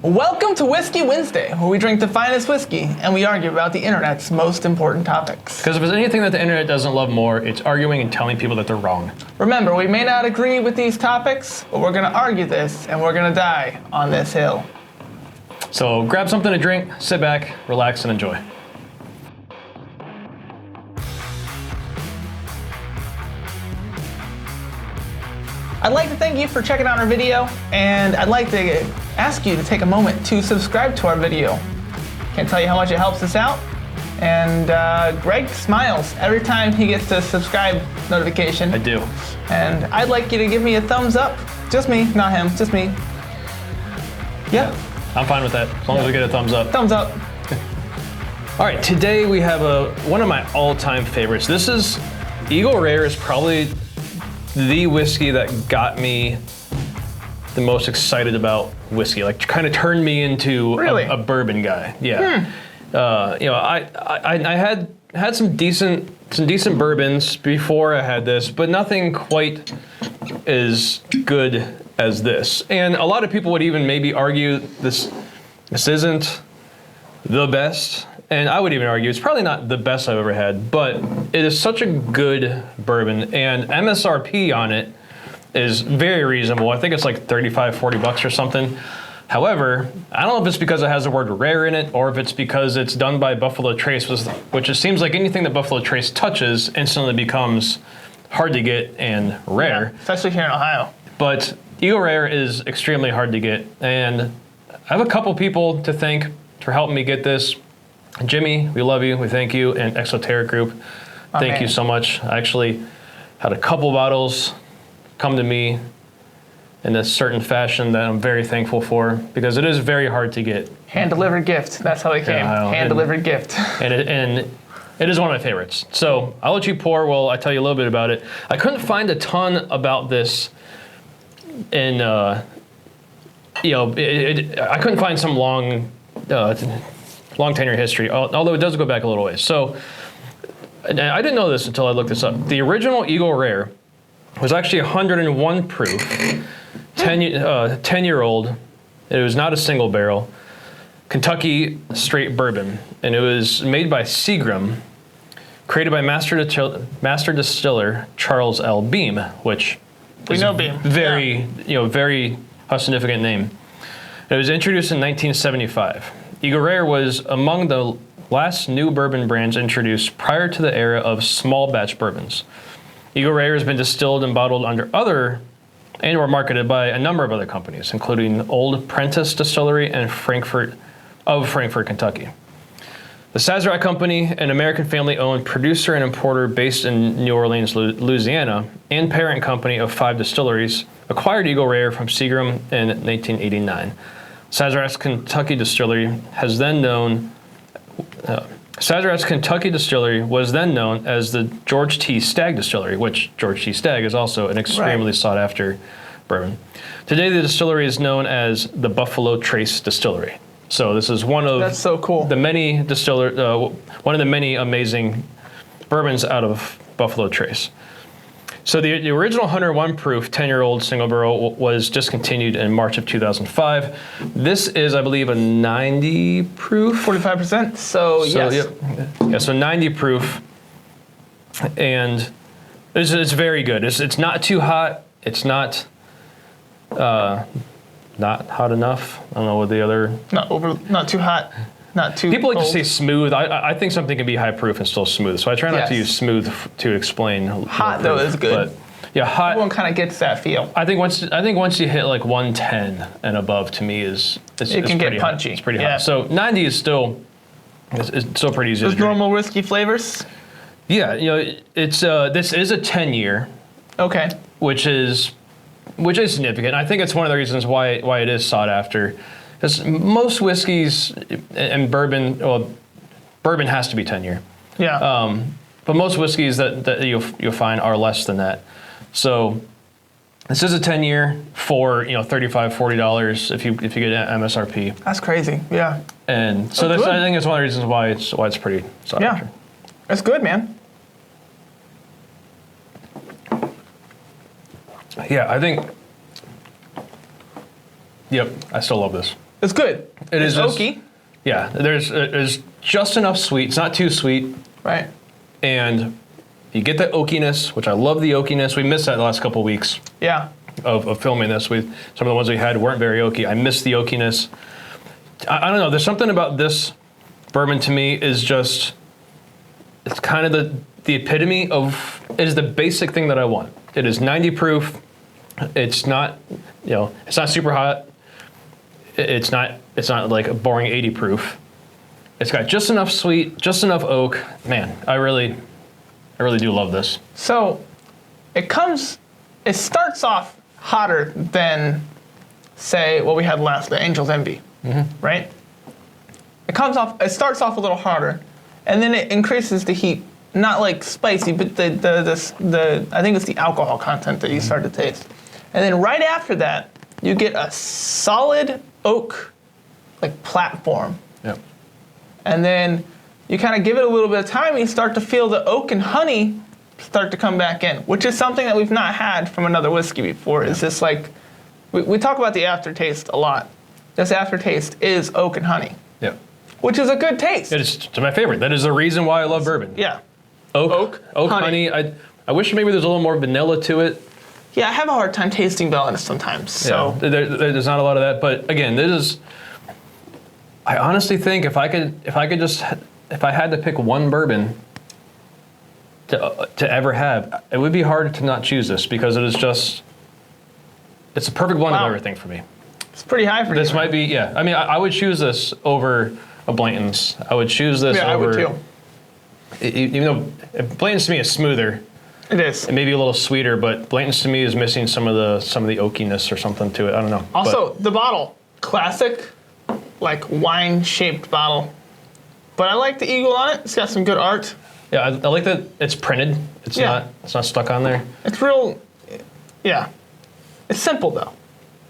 Welcome to Whiskey Wednesday, where we drink the finest whiskey and we argue about the internet's most important topics. Because if there's anything that the internet doesn't love more, it's arguing and telling people that they're wrong. Remember, we may not agree with these topics, but we're going to argue this and we're going to die on this hill. So grab something to drink, sit back, relax, and enjoy. I'd like to thank you for checking out our video, and I'd like to ask you to take a moment to subscribe to our video. Can't tell you how much it helps us out. And Greg smiles every time he gets the subscribe notification. I do. And I'd like you to give me a thumbs up. Just me, not him, just me. Yeah. I'm fine with that, as long as we get a thumbs up. Thumbs up. All right, today we have one of my all-time favorites. This is, Eagle Rare is probably the whiskey that got me the most excited about whiskey, like kind of turned me into a bourbon guy. Yeah. You know, I had some decent bourbons before I had this, but nothing quite as good as this. And a lot of people would even maybe argue this isn't the best. And I would even argue it's probably not the best I've ever had, but it is such a good bourbon, and MSRP on it is very reasonable. I think it's like 35, 40 bucks or something. However, I don't know if it's because it has the word rare in it or if it's because it's done by Buffalo Trace, which it seems like anything that Buffalo Trace touches instantly becomes hard to get and rare. Yeah, especially here in Ohio. But Eagle Rare is extremely hard to get, and I have a couple people to thank for helping me get this. Jimmy, we love you, we thank you, and Exoteric Group, thank you so much. I actually had a couple bottles come to me in a certain fashion that I'm very thankful for, because it is very hard to get. Hand-delivered gift, that's how they came, hand-delivered gift. And it is one of my favorites. So I'll let you pour while I tell you a little bit about it. I couldn't find a ton about this in, you know, I couldn't find some long tenure history, although it does go back a little ways. So I didn't know this until I looked this up. The original Eagle Rare was actually 101 proof, 10-year-old. It was not a single barrel, Kentucky straight bourbon, and it was made by Seagram, created by master distiller Charles L. Beam, which is very a significant name. It was introduced in 1975. Eagle Rare was among the last new bourbon brands introduced prior to the era of small batch bourbons. Eagle Rare has been distilled and bottled under or marketed by a number of other companies, including Old Prentice Distillery and Frankfort, Kentucky. The Sazerac Company, an American family-owned producer and importer based in New Orleans, Louisiana, and parent company of 5 distilleries, acquired Eagle Rare from Seagram in 1989. Sazerac's Kentucky Distillery was then known as the George T. Stagg Distillery, which George T. Stagg is also an extremely sought-after bourbon. Today, the distillery is known as the Buffalo Trace Distillery. So this is one of the many one of the many amazing bourbons out of Buffalo Trace. So the original 101 proof 10-year-old single barrel was discontinued in March of 2005. This is, I believe, a 90 proof. 45%, so yes. Yeah, so 90 proof, and it's very good. It's not too hot. It's not hot enough. I don't know what the other. Not too hot. Not too People like cold. to say smooth. I think something can be high proof and still smooth. So I try not to use smooth to explain. Hot though is good. But yeah, hot. Everyone kind of gets that feel. I think once you hit like 110 and above, to me it can get punchy. Hot. It's pretty hot. So 90 is still pretty easy. Those normal whiskey flavors. Yeah, you know, it's this is a 10-year. Okay. Which is significant. I think it's one of the reasons why it is sought after. Because most whiskeys and bourbon, well, bourbon has to be 10-year. Yeah. But most whiskeys that you'll find are less than that. So this is a 10-year for $35, $40 if you get MSRP. That's crazy. Yeah. And so I think it's one of the reasons why it's pretty sought after. That's good, man. Yeah, I think. Yep, I still love this. It's good. It's oaky. Yeah, there's just enough sweet. It's not too sweet. Right. And you get the oakiness, which I love the oakiness. We missed that the last couple of weeks. Yeah. Of filming this. Some of the ones we had weren't very oaky. I missed the oakiness. I don't know. There's something about this bourbon to me is just, it's kind of the epitome of, it is the basic thing that I want. It is 90 proof. It's not, it's not super hot. It's not like a boring 80 proof. It's got just enough sweet, just enough oak. Man, I really do love this. So it starts off hotter than, say, what we had last, the Angel's Envy, right? It starts off a little harder, and then it increases the heat. Not like spicy, but the I think it's the alcohol content that you start to taste. And then right after that, you get a solid oak, like, platform. Yep. And then you kind of give it a little bit of time, and you start to feel the oak and honey start to come back in, which is something that we've not had from another whiskey before. It's just like, we talk about the aftertaste a lot. This aftertaste is oak and honey. Yeah. Which is a good taste. It's my favorite. That is the reason why I love bourbon. Yeah. Oak, honey. I wish maybe there's a little more vanilla to it. Yeah, I have a hard time tasting vanilla sometimes. So yeah, there's not a lot of that. But again, I honestly think if I had to pick one bourbon to ever have, it would be hard to not choose this, because it's a perfect blend of everything for me. It's pretty high for you. This might be, yeah. I mean, I would choose this over a Blanton's. I would choose this over. Yeah, I would too. Even though Blanton's to me is smoother. It is. It may be a little sweeter, but Blanton's to me is missing some of the oakiness or something to it. I don't know. Also, the bottle, classic, like wine-shaped bottle. But I like the eagle on it. It's got some good art. Yeah, I like that it's printed. It's not stuck on there. It's real. Yeah. It's simple though.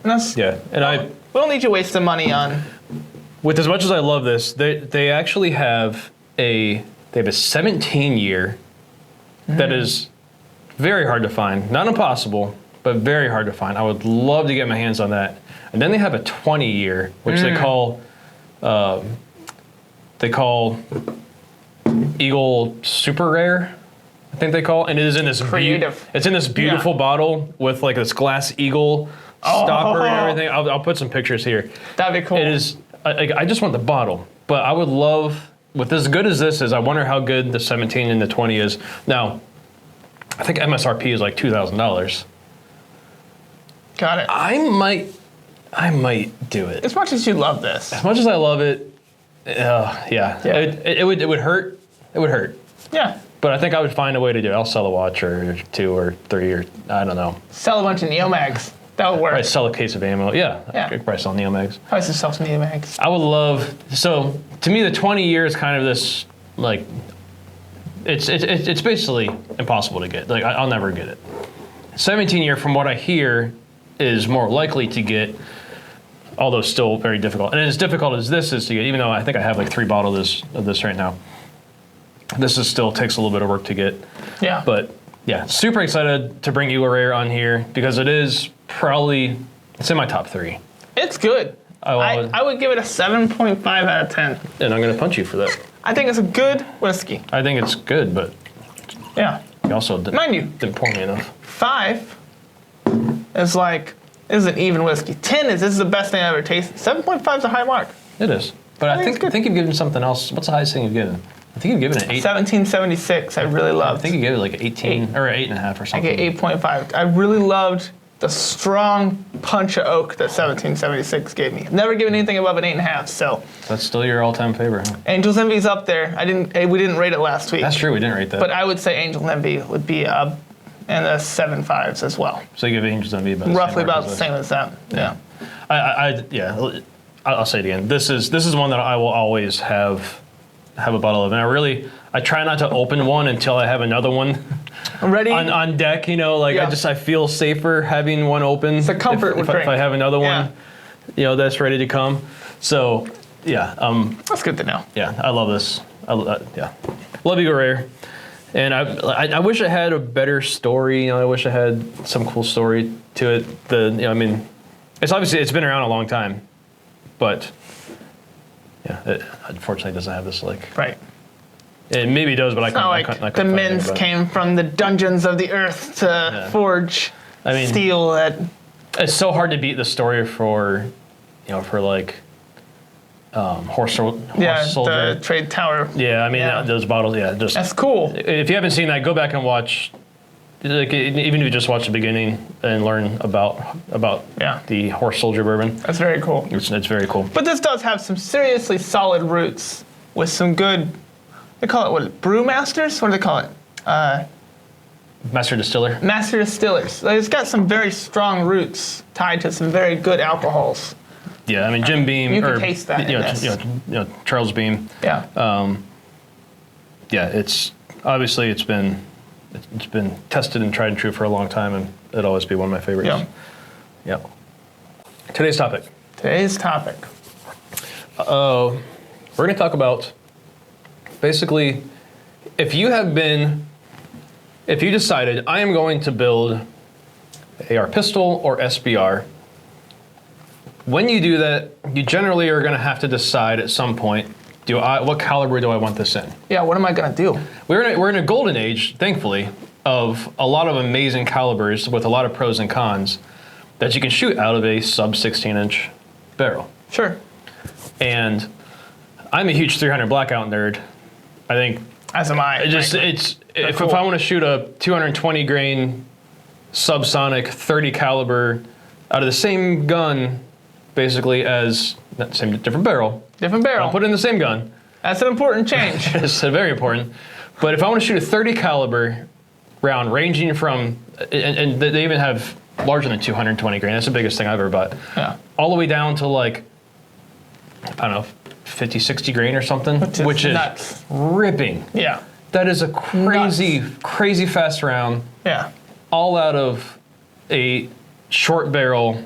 And that's, yeah, and we don't need you wasting money on. With as much as I love this, they actually have a 17-year that is very hard to find. Not impossible, but very hard to find. I would love to get my hands on that. And then they have a 20-year, which they call Eagle Super Rare, I think they call it. And it is in this creative. It's in this beautiful bottle with like this glass eagle stopper and everything. I'll put some pictures here. That'd be cool. It is. I just want the bottle, but I would love, with as good as this is, I wonder how good the 17 and the 20 is. Now, I think MSRP is like $2,000. Got it. I might do it. As much as you love this. As much as I love it, yeah. It would hurt. It would hurt. Yeah. But I think I would find a way to do it. I'll sell a watch or two or three, or I don't know. Sell a bunch of Neomags. That would work. Right, sell a case of ammo. Yeah. I could probably sell Neomags. Probably sell some Neomags. I would love, so to me the 20 years kind of this, like, it's basically impossible to get. Like, I'll never get it. 17-year, from what I hear, is more likely to get, although still very difficult. And as difficult as this is to get, even though I think I have like 3 bottles of this right now, this still takes a little bit of work to get. Yeah. But yeah, super excited to bring Eagle Rare on here, because it is probably, it's in my top 3. It's good. I would give it a 7.5 out of 10. And I'm going to punch you for that. I think it's a good whiskey. I think it's good, but yeah, you also didn't pour me enough. 5 is like, is an even whiskey. 10 is, this is the best thing I've ever tasted. 7.5 is a high mark. It is. But I think you've given something else. What's the highest thing you've given? I think you've given it 8. 1776, I really loved. I think you gave it like 18 or 8.5 or something. I get 8.5. I really loved the strong punch of oak that 1776 gave me. I've never given anything above an 8.5, so. That's still your all-time favorite, huh? Angel's Envy's up there. We didn't rate it last week. That's true, we didn't rate that. But I would say Angel's Envy would be in the 7.5s as well. So you give Angel's Envy about roughly about the same as that. Yeah. I'll say it again. This is one that I will always have a bottle of, and I try not to open one until I have another one ready on deck. I feel safer having one open. It's a comfort if I have another one, that's ready to come. So yeah, that's good to know. Yeah, I love this. Love Eagle Rare, and I wish I had a better story. I wish I had some cool story to it. It's been around a long time. but yeah, it unfortunately doesn't have this like. Right. It maybe does, but I Not like the mints came from the dungeons of the earth to forge steel. It's so hard to beat the story for, for like horse soldier. The trade tower. Yeah, I mean those bottles. Yeah, just that's cool. If you haven't seen that, go back and watch. Like even if you just watch the beginning and learn about the horse soldier bourbon. That's very cool. It's very cool. But this does have some seriously solid roots with some good. They call it brewmasters? What do they call it? Master distiller. Master distillers. It's got some very strong roots tied to some very good alcohols. Yeah, I mean Jim Beam. You can taste that. Charles Beam. Yeah. It's obviously it's been tested and tried and true for a long time, and it'll always be one of my favorites. Yeah. Today's topic. We're going to talk about basically if you decided I am going to build AR pistol or SBR. When you do that, you generally are going to have to decide at some point, what caliber do I want this in? Yeah, what am I going to do? We're in a golden age, thankfully, of a lot of amazing calibers with a lot of pros and cons that you can shoot out of a sub 16-inch barrel. Sure. And I'm a huge 300 blackout nerd. I think. As am I. If I want to shoot a 220 grain subsonic 30 caliber out of the same gun, basically as different barrel. Different barrel. I'll put it in the same gun. That's an important change. It's very important. But if I want to shoot a 30 caliber round ranging from, and they even have larger than 220 grain. That's the biggest thing I've ever bought. Yeah. All the way down to like, I don't know, 50, 60 grain or something, which is nuts. Ripping. Yeah. That is a crazy fast round. Yeah. All out of a short barrel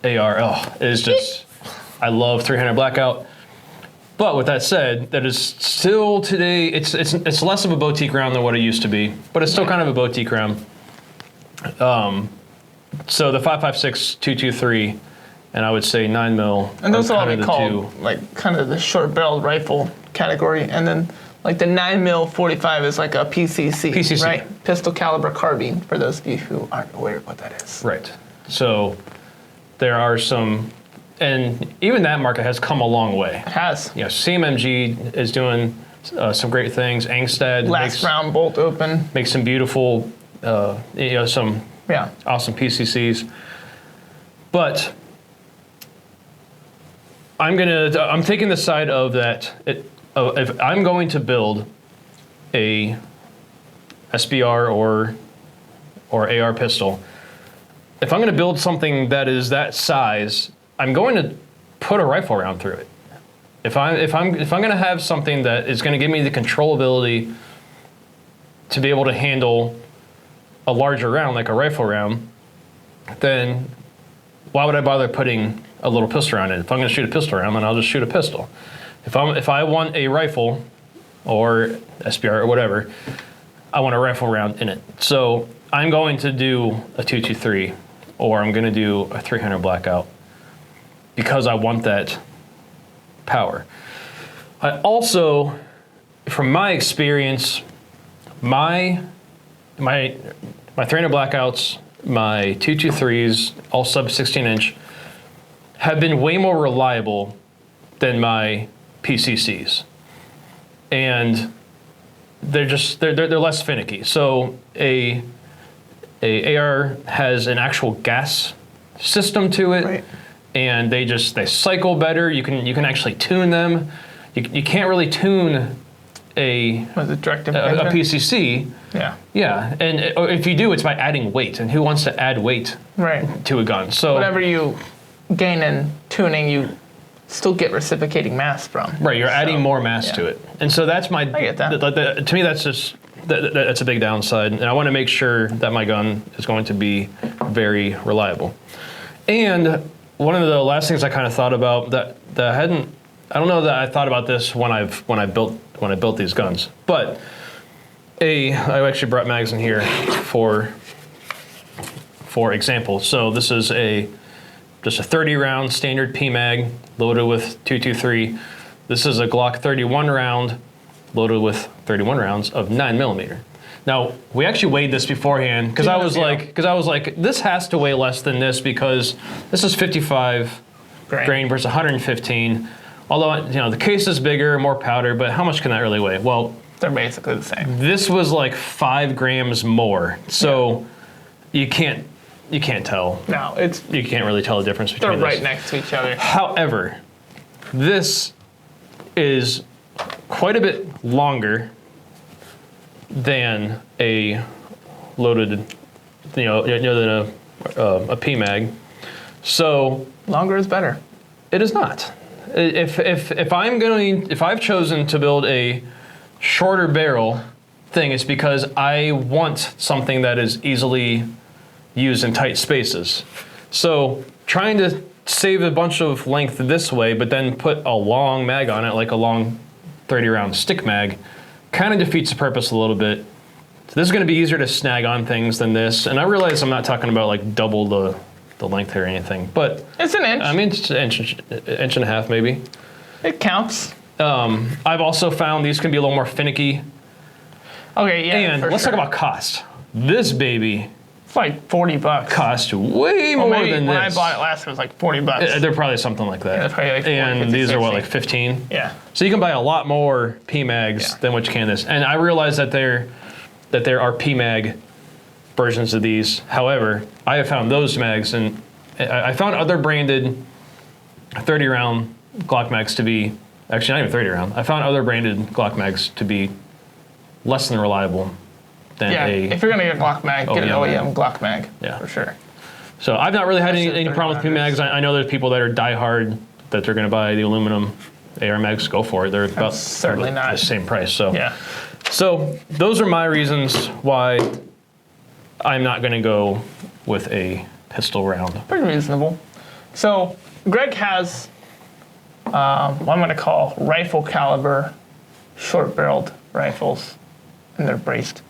AR. Oh, it is just, I love 300 blackout. But with that said, that is still today, it's less of a boutique round than what it used to be, but it's still kind of a boutique round. So the 5.56 223, and I would say 9mm. And those are all they call like kind of the short barreled rifle category, and then like the 9mm 45 is like a PCC, right? Pistol caliber carbine, for those of you who aren't aware of what that is. Right. So there are some, and even that market has come a long way. It has. CMMG is doing some great things. Angstad last round bolt open makes some beautiful, some awesome PCCs. But I'm taking the side of that. If I'm going to build a SBR or AR pistol, if I'm going to build something that is that size, I'm going to put a rifle round through it. If I'm going to have something that is going to give me the controllability to be able to handle a larger round like a rifle round, then why would I bother putting a little pistol round in it? If I'm going to shoot a pistol round, then I'll just shoot a pistol. If I want a rifle or SBR or whatever, I want a rifle round in it. So I'm going to do a 223 or I'm going to do a 300 blackout because I want that power. I also, from my experience, my 300 blackouts, my 223s, all sub 16-inch, have been way more reliable than my PCCs, and they're less finicky. So a AR has an actual gas system to it, right. And they cycle better. You can actually tune them. You can't really tune a PCC. Yeah, and if you do, it's by adding weight, and who wants to add weight to a gun? So whatever you gain in tuning, you still get reciprocating mass from. Right, you're adding more mass to it. And so that's my, I get that. To me, that's just, that's a big downside. And I want to make sure that my gun is going to be very reliable. And one of the last things I kind of thought about that I don't know that I thought about this when I built these guns, but I actually brought mags in here for example. So this is a just a 30 round standard PMag loaded with 223. This is a Glock 31 round loaded with 31 rounds of 9mm. Now, we actually weighed this beforehand because I was like, this has to weigh less than this because this is 55 grain versus 115. Although, you know, the case is bigger, more powder, but how much can that really weigh? Well, they're basically the same. This was like 5 grams more, so you can't tell. No, you can't really tell the difference between they're right next to each other. However, this is quite a bit longer than a loaded, than a PMag. So longer is better. It is not. If I've chosen to build a shorter barrel thing, it's because I want something that is easily used in tight spaces. So trying to save a bunch of length this way, but then put a long mag on it, like a long 30 round stick mag, kind of defeats the purpose a little bit. So this is going to be easier to snag on things than this. And I realize I'm not talking about like double the length here or anything, but it's an inch. I mean, it's an inch and a half maybe. It counts. I've also found these can be a little more finicky. Okay, yeah. And let's talk about cost. This baby, it's like $40. Cost way more than this. When I bought it last, it was like $40. They're probably something like that. Yeah, they're probably like 40, and 50, these 60. are what, like 15? Yeah. So you can buy a lot more PMags than what you can this. And I realize that there are PMag versions of these. However, I have found those mags, and I found other branded 30 round Glock mags to be, actually not even 30 round, I found other branded Glock mags to be less than reliable than if you're gonna get a Glock mag, get an OEM Glock mag, for sure. So I've not really had any problem with PMags. I know there's people that are diehard that they're gonna buy the aluminum AR mags, go for it. They're about certainly not the same price. So yeah. So those are my reasons why I'm not gonna go with a pistol round. Pretty reasonable. So Graig has what I'm going to call rifle caliber short-barreled rifles, and they're braced.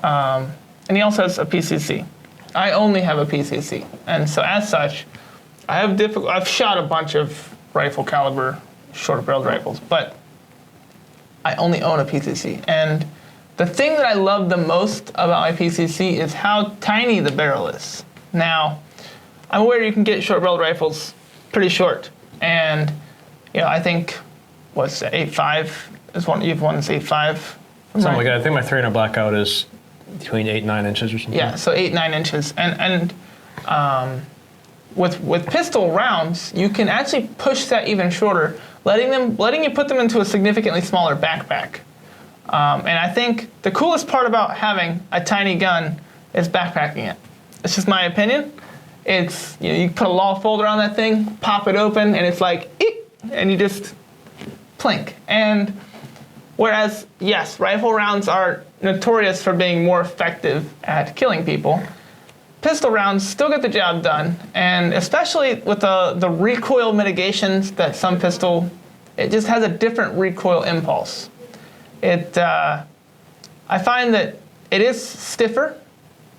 And he also has a PCC. I only have a PCC, and so as such, I've shot a bunch of rifle caliber short-barreled rifles, but I only own a PCC. And the thing that I love the most about my PCC is how tiny the barrel is. Now, I'm aware you can get short-barreled rifles pretty short, and I think what's 8.5 is one. You have one that's 8.5. Something like that. I think my 300 blackout is between 8 and 9 inches or something. Yeah, so 8-9 inches, and with pistol rounds, you can actually push that even shorter, letting you put them into a significantly smaller backpack. And I think the coolest part about having a tiny gun is backpacking it. It's just my opinion. It's, you put a law folder on that thing, pop it open, and it's like, eek, and you just plink. And whereas, yes, rifle rounds are notorious for being more effective at killing people, pistol rounds still get the job done. And especially with the recoil mitigations that some pistol, it just has a different recoil impulse. I find that it is stiffer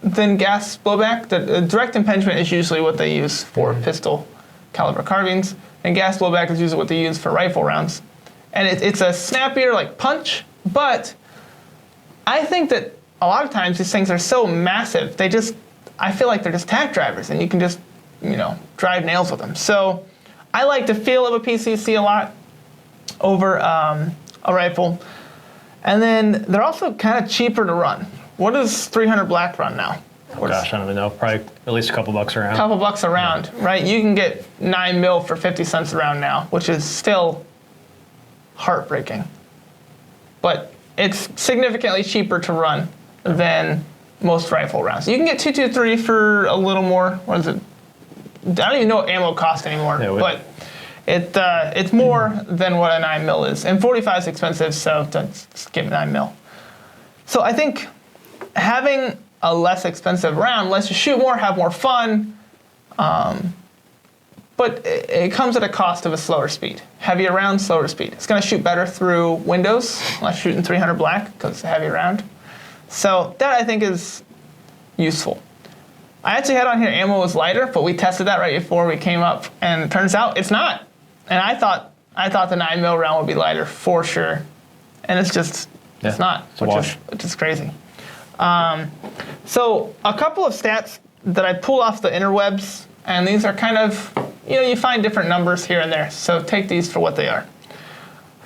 than gas blowback. The direct impingement is usually what they use for pistol caliber carbines, and gas blowback is usually what they use for rifle rounds. And it's a snappier like punch, but I think that a lot of times these things are so massive, I feel like they're just tack drivers, and you can just, drive nails with them. So I like the feel of a PCC a lot over a rifle. And then they're also kind of cheaper to run. What does 300 black run now? Oh gosh, I don't even know. Probably at least a couple bucks around. Couple bucks a round, right? You can get 9 mil for 50 cents a round now, which is still heartbreaking. But it's significantly cheaper to run than most rifle rounds. You can get 223 for a little more. What is it? I don't even know what ammo costs anymore, but it's more than what a 9 mil is. And 45 is expensive, so just give it 9 mil. So I think having a less expensive round lets you shoot more, have more fun, but it comes at a cost of a slower speed. Heavier round, slower speed. It's going to shoot better through windows, unless shooting 300 black, because it's a heavy round. So that, I think, is useful. I actually had on here ammo was lighter, but we tested that right before we came up, and it turns out it's not. And I thought the 9mm round would be lighter for sure, and it's just it's not, which is crazy. So a couple of stats that I pulled off the interwebs, and these are kind of, you find different numbers here and there, so take these for what they are.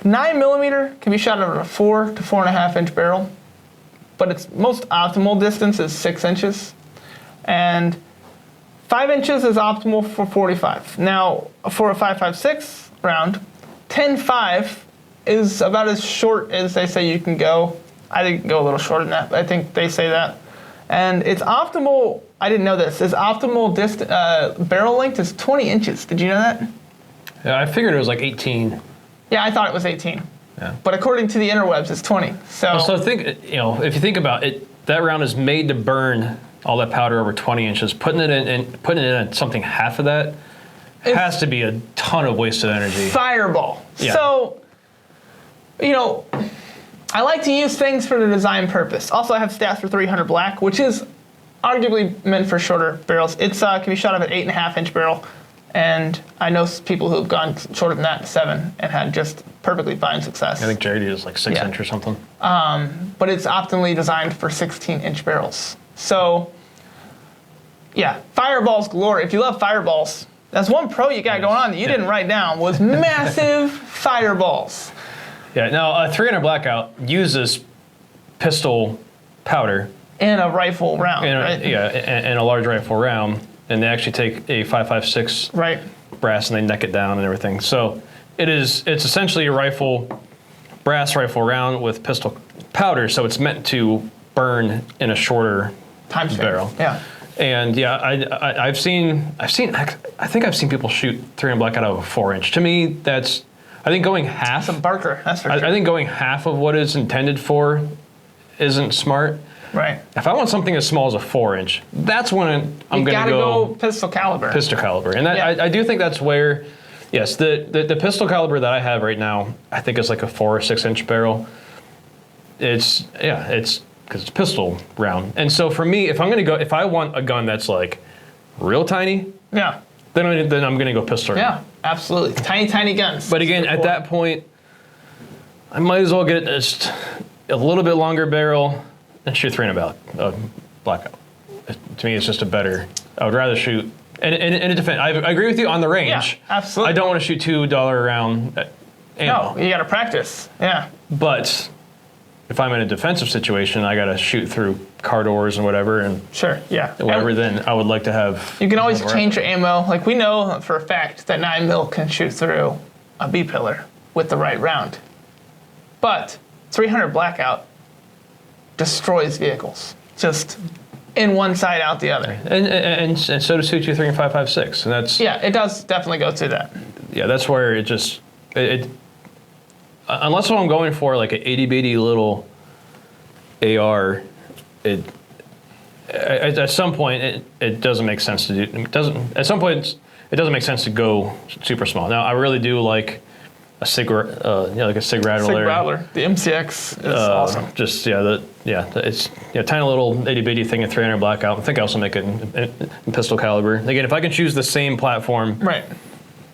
9mm can be shot at a 4 to 4.5 inch barrel, but its most optimal distance is 6 inches. And 5 inches is optimal for 45. Now, for a 5.56 round, 10.5 is about as short as they say you can go. I think you can go a little shorter than that, but I think they say that. And its optimal, I didn't know this, its optimal barrel length is 20 inches. Did you know that? Yeah, I figured it was like 18. Yeah, I thought it was 18. Yeah. But according to the interwebs, it's 20. So think, if you think about it, that round is made to burn all that powder over 20 inches. Putting it in something half of that has to be a ton of wasted energy. Fireball. Yeah. So, I like to use things for the design purpose. Also, I have stats for 300 black, which is arguably meant for shorter barrels. It's can be shot at an 8.5 inch barrel, and I know people who have gone shorter than that to 7 and had just perfectly fine success. I think Jared is like 6 inch or something. But it's optimally designed for 16 inch barrels. So, yeah, fireballs galore. If you love fireballs, that's one pro you got going on that you didn't write down was massive fireballs. Yeah, now a 300 blackout uses pistol powder. And a rifle round, right? Yeah, and a large rifle round. And they actually take a 5.56 brass and they neck it down and everything. So it's essentially a brass rifle round with pistol powder, so it's meant to burn in a shorter time barrel. Yeah. And yeah, I think I've seen people shoot 300 black out of a 4 inch. To me, that's, I think going half. It's a Barker, that's for sure. I think going half of what it's intended for isn't smart. Right. If I want something as small as a 4 inch, that's when I'm going to go pistol caliber. Pistol caliber, and that, I do think that's where, yes, the pistol caliber that I have right now, I think it's like a 4 or 6 inch barrel. It's because it's pistol round, and so for me, if I want a gun that's like real tiny, then I'm going to go pistol. Yeah, absolutely, tiny guns. But again, at that point, I might as well get just a little bit longer barrel and shoot 300 blackout. To me, it's just a better. I would rather shoot. And it depends. I agree with you on the range. Yeah, absolutely. I don't want to shoot $2 round ammo. No, you got to practice. Yeah. But if I'm in a defensive situation, I got to shoot through car doors and whatever. And sure. Yeah. Whatever. Then I would like to have. You can always change your ammo. Like we know for a fact that 9mm can shoot through a B pillar with the right round, but 300 blackout destroys vehicles, just in one side out the other. And so does 223 and 5.56, and that's it does definitely go through that. Yeah, that's where it just unless what I'm going for like an itty bitty little AR, at some point it doesn't make sense to do. It doesn't at some point it doesn't make sense to go super small. Now I really do like a Sig, like a Sig Rattler. Sig Rattler, the MCX is awesome. Just it's tiny little itty bitty thing at 300 blackout. I think I also make it in pistol caliber. Again, if I can choose the same platform,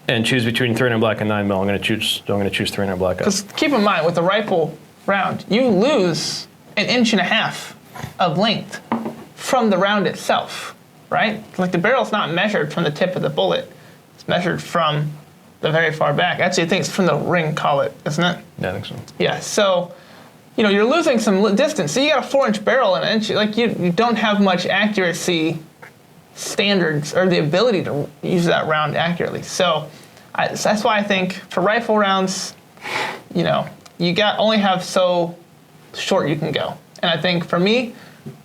and choose between 300 black and 9mm, I'm going to choose 300 blackout. Because keep in mind, with the rifle round, you lose 1.5 inches of length from the round itself, right? Like the barrel's not measured from the tip of the bullet; it's measured from the very far back. Actually, I think it's from the ring collet, isn't it? Yeah, I think so. Yeah, so, you're losing some distance. So you got a 4-inch barrel and an inch, like you don't have much accuracy standards or the ability to use that round accurately. So that's why I think for rifle rounds, you only have so short you can go. And I think for me,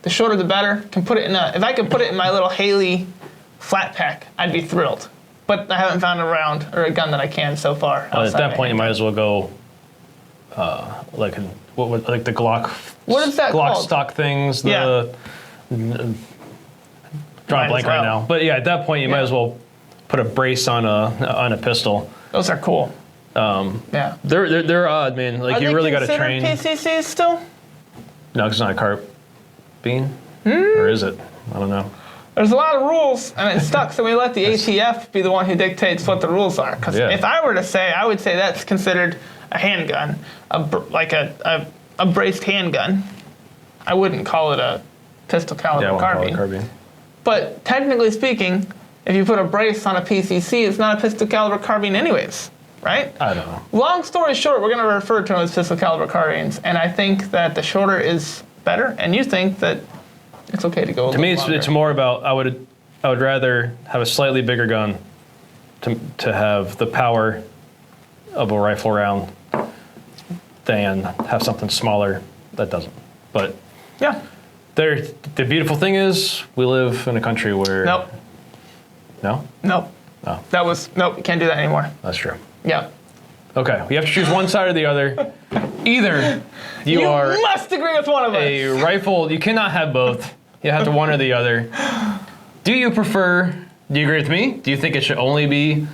the shorter the better. If I could put it in my little Haley flat pack, I'd be thrilled. But I haven't found a round or a gun that I can so far. At that point, you might as well go like the Glock. What is that Glock called? stock things. Drawing a blank right now. But yeah, at that point, you might as well put a brace on a pistol. Those are cool. Yeah. They're odd, man. Like you really got to train. PCCs still? No, 'cause it's not a carbine. Or is it? I don't know. there's a lot of rules, and it sucks. And we let the ATF be the one who dictates what the rules are. Because if I were to say, I would say that's considered a handgun, like a braced handgun. I wouldn't call it a pistol caliber carbine. But technically speaking, if you put a brace on a PCC, it's not a pistol caliber carbine anyways, right? I don't know. Long story short, we're going to refer to them as pistol caliber carbines, and I think that the shorter is better, and you think that it's okay to go a little longer. To me, it's more about I would rather have a slightly bigger gun to have the power of a rifle round than have something smaller that doesn't. But yeah, the beautiful thing is we live in a country where nope. No? Nope. Oh. Nope, you can't do that anymore. That's true. Yeah. Okay, we have to choose one side or the other. Either you must agree with one of us. A rifle, you cannot have both. You have to one or the other. Do you agree with me? Do you think it should only be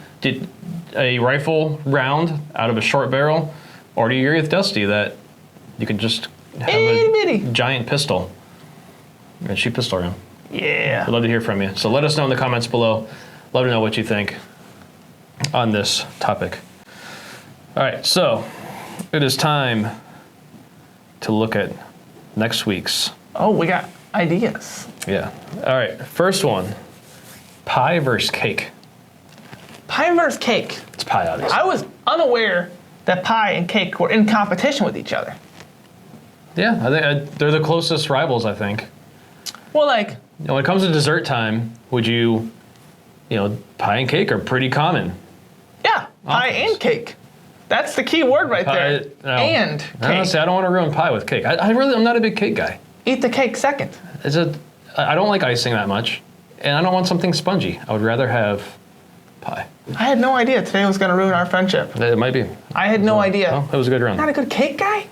a rifle round out of a short barrel? Or do you agree with Dusty that you can just have a giant pistol and shoot pistol round? Yeah. I'd love to hear from you. So let us know in the comments below. Love to know what you think on this topic. All right, so it is time to look at next week's. Oh, we got ideas. Yeah. All right, first one, pie versus cake. Pie versus cake. It's pie, obviously. I was unaware that pie and cake were in competition with each other. Yeah, I think they're the closest rivals, I think. Well, like, when it comes to dessert time, pie and cake are pretty common. Yeah, pie and cake. That's the key word right there. And cake. Honestly, I don't want to ruin pie with cake. I'm not a big cake guy. Eat the cake second. I don't like icing that much, and I don't want something spongy. I would rather have pie. I had no idea today was going to ruin our friendship. It might be. I had no idea. Well, it was a good run. Not a good cake guy?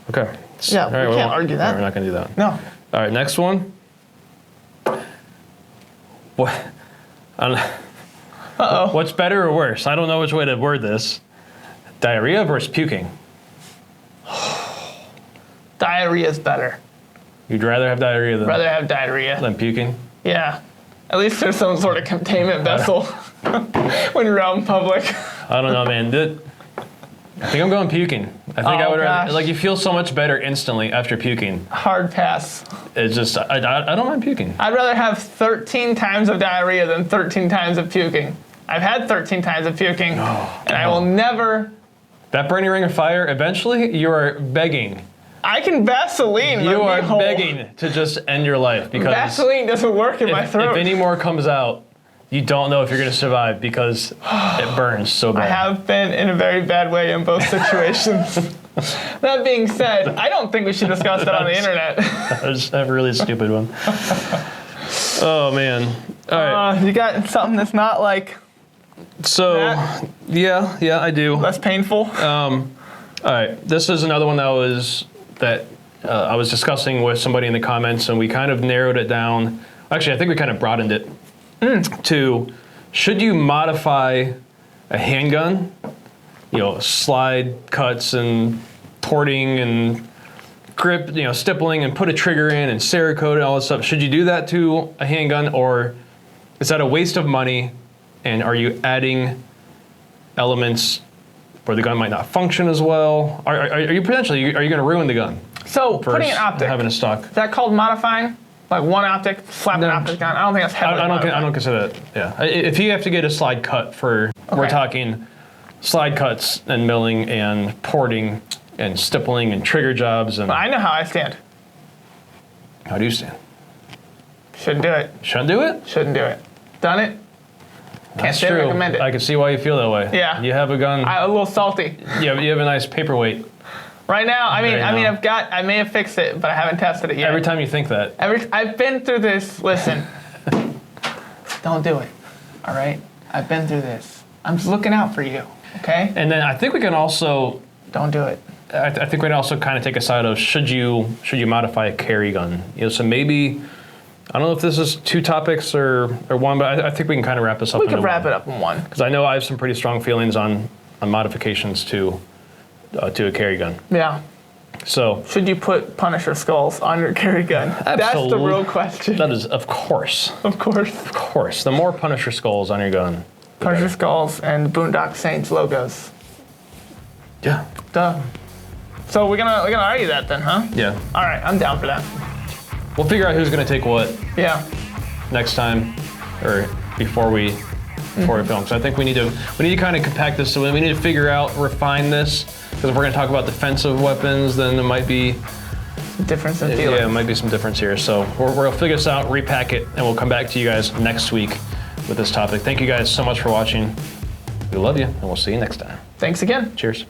Okay. Yeah, all right, we can't argue that. We're not going to do that. No. All right, next one. What? Uh-oh. What's better or worse? I don't know which way to word this. Diarrhea versus puking. Diarrhea's better. You'd rather have diarrhea than puking? Yeah. At least there's some sort of containment vessel when you're out in public. I don't know, man. I think I'm going puking. I think I would rather, like, you feel so much better instantly after puking. Hard pass. It's just, I don't mind puking. I'd rather have 13 times of diarrhea than 13 times of puking. I've had 13 times of puking, and I will never. That burning ring of fire, eventually you are begging. I can Vaseline. You are begging to just end your life because Vaseline doesn't work in my throat. If any more comes out, you don't know if you're going to survive because it burns so bad. I have been in a very bad way in both situations. That being said, I don't think we should discuss that on the internet. That's a really stupid one. Oh, man. All right. You got something that's not like that? Yeah, I do. Less painful? All right. This is another one that I was discussing with somebody in the comments, and we kind of narrowed it down. Actually, I think we kind of broadened it to, should you modify a handgun, slide cuts and porting and grip, stippling and put a trigger in and Cerakote and all this stuff. Should you do that to a handgun, or is that a waste of money? And are you adding elements where the gun might not function as well? Are you going to ruin the gun? So putting an optic, having a stock. Is that called modifying? Like one optic, slap an optic on? I don't think that's heavily modified. I don't consider that. Yeah. If you have to get a slide cut we're talking slide cuts and milling and porting and stippling and trigger jobs. And I know how I stand. How do you stand? Shouldn't do it. Shouldn't do it? Shouldn't do it. Done it. Can't say recommend it. I can see why you feel that way. Yeah. You have a gun. I'm a little salty. Yeah, you have a nice paperweight. Right now, I may have fixed it, but I haven't tested it yet. Every time you think that. I've been through this. Listen, don't do it. All right? I've been through this. I'm just looking out for you. Okay? And then I think we can also. Don't do it. I think we can also kind of take a side of should you modify a carry gun? So maybe. I don't know if this is two topics or one, but I think we can kind of wrap this up. We could wrap it up in one. Because I know I have some pretty strong feelings on modifications to a carry gun. Yeah. So should you put Punisher skulls on your carry gun? Absolutely. That's the real question. That is, of course. Of course. Of course. The more Punisher skulls on your gun. Punisher skulls and Boondock Saints logos. Yeah. Duh. So we're gonna argue that then, huh? Yeah. All right, I'm down for that. We'll figure out who's gonna take what Yeah. next time, or before we film. So I think we need to kind of compact this. So we need to figure out, refine this, because if we're gonna talk about defensive weapons, then there might be Difference in feeling. Yeah, it might be some difference here. So we're gonna figure this out, repack it, and we'll come back to you guys next week with this topic. Thank you guys so much for watching. We love you, and we'll see you next time. Thanks again. Cheers.